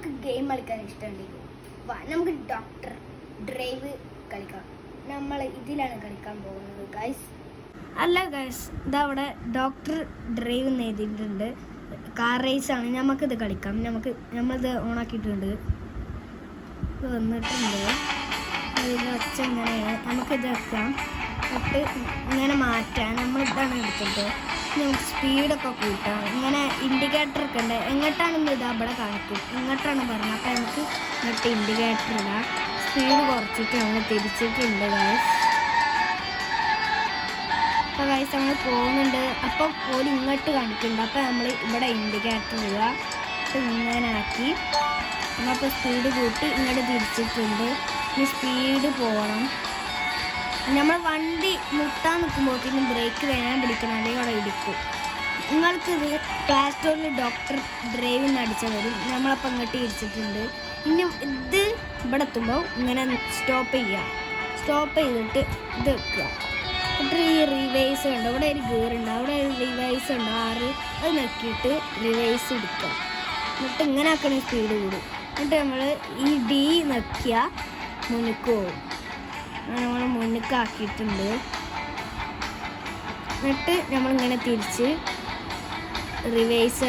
നിങ്ങൾക്ക് ഗെയിം കളിക്കാൻ ഇഷ്ടമുണ്ടെങ്കിൽ നമുക്ക് ഡോക്ടർ ഡ്രൈവ് കളിക്കാം. നമ്മൾ ഇതിലാണ് കളിക്കാൻ പോകുന്നത് ഗൈസ്. അല്ല ഗൈസ്, ഇതവിടെ ഡോക്ടർ ഡ്രൈവ് എന്ന് എഴുതിയിട്ടുണ്ട്. കാർ റേസാണ്. നമുക്കിത് കളിക്കാം. നമ്മളിത് ഓണാക്കിയിട്ടുണ്ട്. ഇത് വന്നിട്ടുണ്ട്. ഇതിൽ ഒച്ച ഇങ്ങനെയാണ്. നമുക്കിത് വെക്കാം. എന്നിട്ട് ഇങ്ങനെ മാറ്റാൻ നമ്മളിതാണ് എടുത്തിട്ട് നമുക്ക് സ്പീഡൊക്കെ കൂട്ടാം. ഇങ്ങനെ ഇൻഡിക്കേറ്റർ ഒക്കെ ഉണ്ട്. എങ്ങോട്ടാണെന്ന് ഇത് അവിടെ കാണിക്കും. ഇങ്ങോട്ടാണ് പറഞ്ഞത്. അപ്പം നമുക്ക് ഇങ്ങോട്ട് ഇൻഡിക്കേറ്റർ ഇടാം. സ്പീഡ് കുറച്ചിട്ട് നമ്മൾ തിരിച്ചിട്ടുണ്ട് ഗൈസ്. അപ്പോൾ ഗൈസ് നമ്മൾ പോകുന്നുണ്ട്. അപ്പം ഓല് ഇങ്ങോട്ട് കാണിക്കുന്നുണ്ട്. അപ്പം നമ്മൾ ഇവിടെ ഇൻഡിക്കേറ്റർ ഇടുക. ഇങ്ങനെ ആക്കി നമ്മളിപ്പോൾ സ്പീഡ് കൂട്ടി ഇങ്ങോട്ട് തിരിച്ചിട്ടുണ്ട്. ഇനി സ്പീഡ് പോകണം. നമ്മൾ വണ്ടി മുട്ടാൻ നിൽക്കുമ്പോഴത്തേക്കും ബ്രേക്ക് വേണം പിടിക്കണം, അല്ലെങ്കിൽ അവിടെ ഇടിക്കും. നിങ്ങൾക്കിത് പ്ലേ സ്റ്റോറിൽ ഡോക്ടർ ഡ്രൈവ് എന്ന് അടിച്ചാൽ വരും. നമ്മളപ്പോൾ ഇങ്ങോട്ട് ഇടിച്ചിട്ടുണ്ട്. ഇനി ഇത് ഇവിടെ എത്തുമ്പോൾ ഇങ്ങനെ സ്റ്റോപ്പ് ചെയ്യുക. സ്റ്റോപ്പ് ചെയ്തിട്ട് ഇത് വെക്കുക. എന്നിട്ട് ഈ റിവേഴ്സ് ഉണ്ട്. ഇവിടെ ഒരു ഗിയറുണ്ട്, അവിടെ ഒരു റിവേഴ്സ് ഉണ്ട് 6. അത് നോക്കിയിട്ട് റിവേഴ്സ് എടുക്കുക. എന്നിട്ട് ഇങ്ങനെ ആക്കണ സ്പീഡ് കൂടും. എന്നിട്ട് നമ്മൾ ഈ ഡി നോക്കിയാൽ മുന്നിക്ക് പോകും. നമ്മൾ മുന്നിക്കാക്കിയിട്ടുണ്ട്. എന്നിട്ട് നമ്മളിങ്ങനെ തിരിച്ച് റിവേഴ്സ്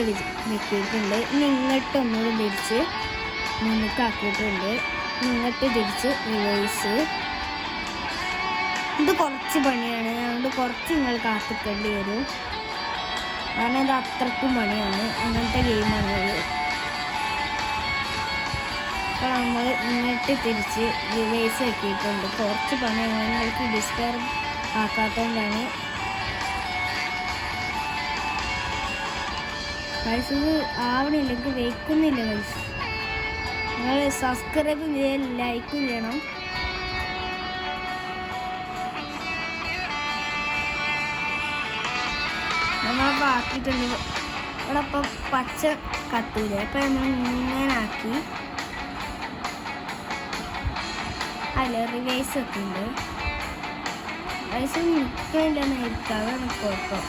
വെക്കിയിട്ടുണ്ട്. ഇനി ഇങ്ങോട്ട് ഒന്നുകൂടി തിരിച്ച് മുന്നിക്കാക്കിയിട്ടുണ്ട്. ഇങ്ങോട്ട് തിരിച്ച് റിവേഴ്സ്. ഇത് കുറച്ച് പണിയാണ്. അതുകൊണ്ട് കുറച്ച് നിങ്ങൾ കാത്തിക്കേണ്ടി വരും. കാരണം ഇത് അത്രക്കും പണിയാണ്. അങ്ങനത്തെ ഗെയിമാണത്. അപ്പോൾ നമ്മൾ ഇങ്ങോട്ട് തിരിച്ച് റിവേഴ്സ് ആക്കിയിട്ടുണ്ട്. കുറച്ച് പണിയാണ്. നിങ്ങൾക്ക് ഡിസ്റ്റർബ് ആക്കാത്തതുകൊണ്ടാണ്. പൈസ ആവണില്ലെങ്കിൽ വയ്ക്കുന്നില്ല. പൈസ നിങ്ങൾ സബ്സ്ക്രൈബ് ചെയ്യാൻ ലൈക്കും ചെയ്യണം. നമ്മളപ്പോൾ ആക്കിയിട്ടുണ്ട്. ഇവിടെ ഇപ്പോൾ പച്ച കത്തൂല. അപ്പം നമ്മൾ ഇങ്ങനെ ആക്കി അല്ല റിവേഴ്സ് ഒക്കെ ഉണ്ട്. റിവേഴ്സ് നിൽക്കില്ലെന്ന് ഇരിക്കാതെ കുഴപ്പം.